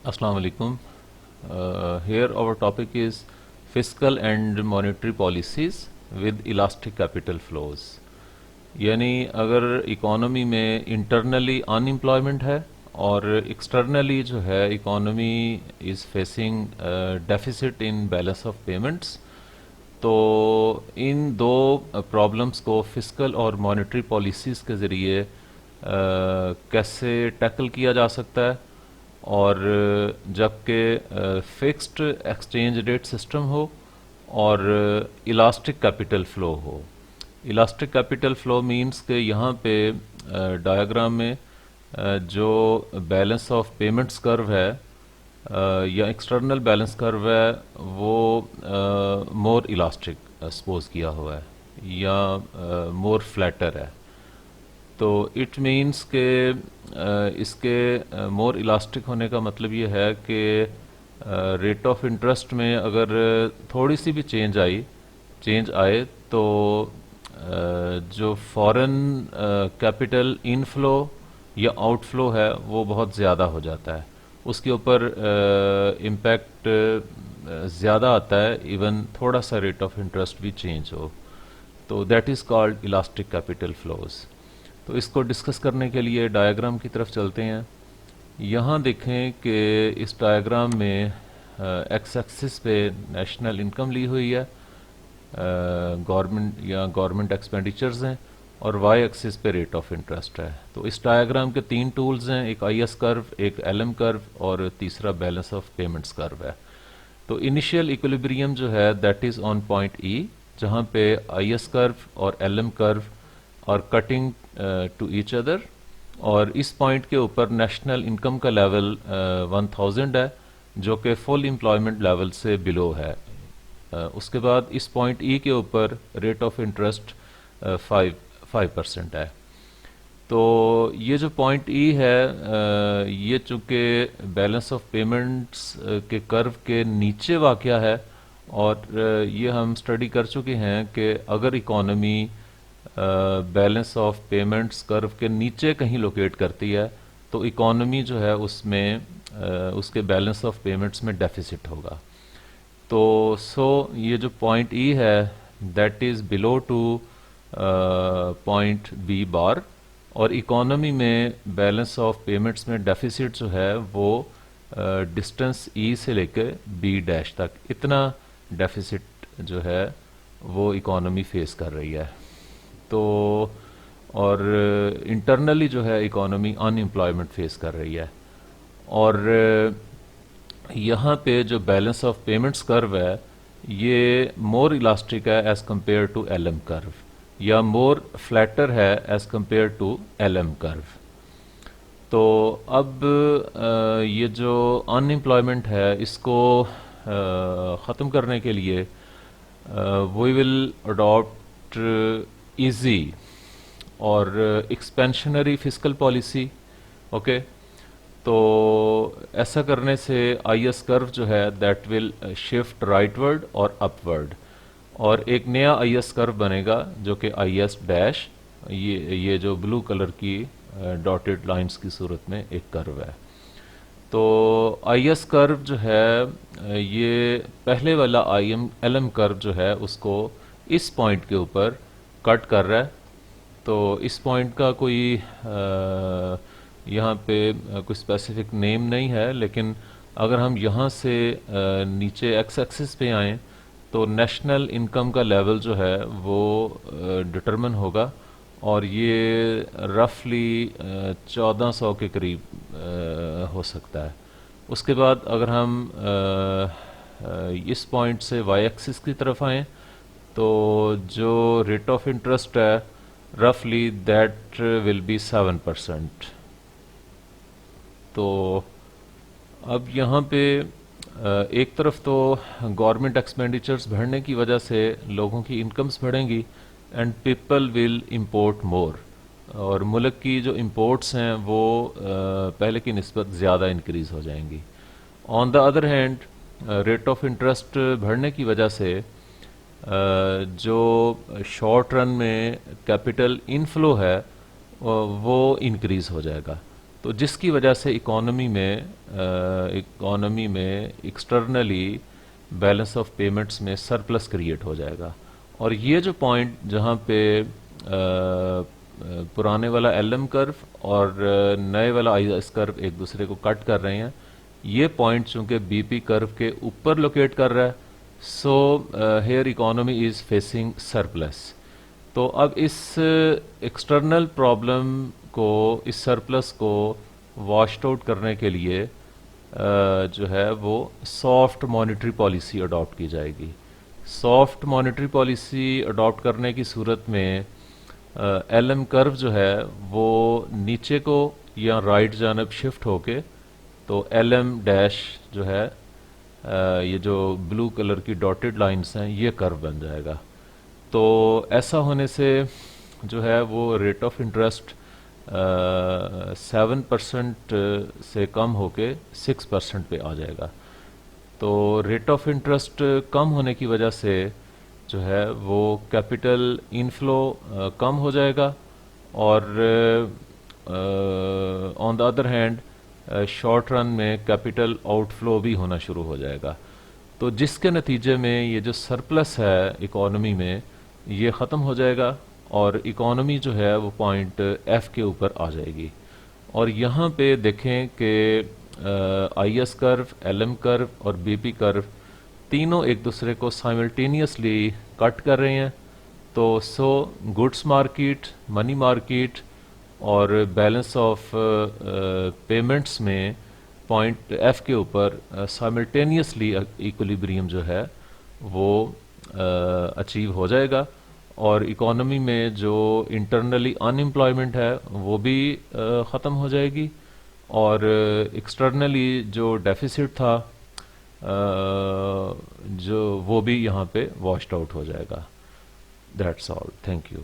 Assalamu alaikum. Here our topic is fiscal and monetary policies with elastic capital flows. یعنی اگر economy میں internally ان employment ہے اور externally جو ہے economy is facing deficits in balance of payments, تو ان دو problems کو فسکل اور مانیٹری پالیسیز کے ذریعے کیسے ٹیکل کیا جا سکتا ہے، اور جبکہ فکسڈ ایکسچینج ریٹ سسٹم ہو اور الاسٹک کیپٹل فلو ہو۔ الاسٹک کیپٹل فلو مینس کہ یہاں پہ ڈایاگرام میں جو بیلنس آف پیمنٹس کرو ہے یا ایکسٹرنل بیلنس کرو ہے وہ مور الاسٹک سپوز کیا ہوا ہے یا مور فلیٹر ہے، تو اٹ مینس کہ اس کے مور الاسٹک ہونے کا مطلب یہ ہے کہ ریٹ آف انٹرسٹ میں اگر تھوڑی سی بھی چینج آئے تو جو فورن کیپٹل انفلو یا آؤٹ فلو ہے وہ بہت زیادہ ہو جاتا ہے، اس کے اوپر امپیکٹ زیادہ آتا ہے ایون تھوڑا سا ریٹ آف انٹرسٹ بھی چینج ہو، تو that is called elastic capital flows. تو اس کو ڈسکس کرنے کے لیے ڈایاگرام کی طرف چلتے ہیں۔ یہاں دیکھیں کہ اس ڈایاگرام میں ایکس ایکسس پہ نیشنل انکم لی ہوئی ہے، گورنمنٹ ایکسپینڈیچرز ہیں، اور وائی ایکسس پہ ریٹ آف انٹرسٹ ہے۔ تو اس ڈایاگرام کے تین ٹولز ہیں، ایک آئی ایس کرو، ایک ایل ایم کرو اور تیسرا بیلنس آف پیمنٹس کرو ہے۔ تو انیشیل ایکولیبریم جو ہے دیٹ از آن پوائنٹ ای، جہاں پہ آئی ایس کرو اور ایل ایم کرو اور کٹنگ ٹو ایچ ادر، اور اس پوائنٹ کے اوپر نیشنل انکم کا لیول 1000 ہے جو کہ فل امپلائمنٹ لیول سے بلو ہے۔ اس کے بعد اس پوائنٹ ای کے اوپر ریٹ آف انٹرسٹ 5% ہے۔ تو یہ جو پوائنٹ ای ہے یہ چونکہ بیلنس آف پیمنٹس کے کرو کے نیچے واقع ہے، اور یہ ہم اسٹڈی کر چکے ہیں کہ اگر اکانومی بیلنس آف پیمنٹس کرو کے نیچے کہیں لوکیٹ کرتی ہے تو اکانومی جو ہے اس میں اس کے بیلنس آف پیمنٹس میں ڈیفیسٹ ہوگا۔ تو یہ جو پوائنٹ ای ہے that is below to point B bar, اور اکانومی میں بیلنس آف پیمنٹس میں ڈیفیسٹ جو ہے وہ ڈسٹنس ای سے لے کے بی ڈیش تک اتنا ڈیفیسٹ جو ہے وہ اکانومی فیس کر رہی ہے۔ تو اور انٹرنلی جو ہے اکانومی ان امپلائمنٹ فیس کر رہی ہے، اور یہاں پہ جو بیلنس آف پیمنٹس کرو ہے یہ مور الاسٹک ہے as compare to L M curve, یا مور فلیٹر ہے as compare to L M curve. تو اب یہ جو ان امپلائمنٹ ہے اس کو ختم کرنے کے لیے وی ول اڈاپٹ ایزی اور ایکسپینشنری فسکل پالیسی، اوکے۔ تو ایسا کرنے سے آئی ایس کرو جو ہے that will shift right word اور اپ ورڈ، اور ایک نیا آئی ایس کرو بنے گا جو کہ آئی ایس ڈیش، یہ جو بلو کلر کی ڈاٹڈ لائنز کی صورت میں ایک کرو ہے۔ تو آئی ایس کرو جو ہے یہ پہلے والا ایل ایم کرو جو ہے اس کو اس پوائنٹ کے اوپر کٹ کر رہا ہے، تو اس پوائنٹ کا کوئی یہاں پہ کوئی اسپیسیفک نیم نہیں ہے، لیکن اگر ہم یہاں سے نیچے ایکس ایکسس پہ آئیں تو نیشنل انکم کا لیول جو ہے وہ ڈٹرمن ہوگا، اور یہ رفلی 1400 کے قریب ہو سکتا ہے۔ اس کے بعد اگر ہم اس پوائنٹ سے وائی ایکسس کی طرف آئیں تو جو ریٹ آف انٹرسٹ ہے رفلی دیٹ ول بی 7%۔ تو اب یہاں پہ ایک طرف تو گورنمنٹ ایکسپینڈیچرز بڑھنے کی وجہ سے لوگوں کی انکمز بڑھیں گی اینڈ پیپل ول امپورٹ مور، اور ملک کی جو امپورٹس ہیں وہ پہلے کی نسبت زیادہ انکریز ہو جائیں گی۔ On the other hand rate of interest بڑھنے کی وجہ سے جو شارٹ رن میں کیپٹل انفلو ہے وہ انکریز ہو جائے گا، تو جس کی وجہ سے اکانومی میں ایکسٹرنلی بیلنس آف پیمنٹس میں سرپلس کریٹ ہو جائے گا. اور یہ جو پوائنٹ جہاں پہ پرانے والا ایل ایم کرو اور نئے والا آئی ایس کرو ایک دوسرے کو کٹ کر رہے ہیں, یہ پوائنٹ چونکہ بی پی کرو کے اوپر لوکیٹ کر رہا ہے, so here economy is facing surplus. تو اب اس ایکسٹرنل پرابلم کو, اس سرپلس کو واشڈ آؤٹ کرنے کے لیے جو ہے وہ سافٹ مانیٹری پالیسی اڈاپٹ کی جائے گی. سافٹ مانیٹری پالیسی اڈاپٹ کرنے کی صورت میں ایل ایم کرو جو ہے وہ نیچے کو یا رائٹ جانب شفٹ ہو کے, تو ایل ایم ڈیش جو ہے یہ جو بلو کلر کی ڈاٹڈ لائنز ہیں یہ کرو بن جائے گا. تو ایسا ہونے سے جو ہے وہ ریٹ آف انٹرسٹ 7% سے کم ہو کے 6% پہ آ جائے گا. تو ریٹ آف انٹرسٹ کم ہونے کی وجہ سے جو ہے وہ کیپٹل انفلو کم ہو جائے گا, اور on the other hand short run میں کیپٹل آؤٹ فلو بھی ہونا شروع ہو جائے گا. تو جس کے نتیجے میں یہ جو سرپلس ہے اکانومی میں یہ ختم ہو جائے گا, اور اکانومی جو ہے وہ پوائنٹ ایف کے اوپر آ جائے گی. اور یہاں پہ دیکھیں کہ آئی ایس کرو, ایل ایم کرو اور بی پی کرو تینوں ایک دوسرے کو سائملٹینیسلی کٹ کر رہے ہیں. تو سو گڈس مارکیٹ, منی مارکیٹ اور بیلنس آف پیمنٹس میں پوائنٹ ایف کے اوپر سائملٹینیسلی ایکولیبریم جو ہے وہ اچیو ہو جائے گا, اور اکانومی میں جو انٹرنلی ان امپلائمنٹ ہے وہ بھی ختم ہو جائے گی, اور ایکسٹرنلی جو ڈیفیسٹ تھا جو وہ بھی یہاں پہ واشڈ آؤٹ ہو جائے گا. That's all. Thank you.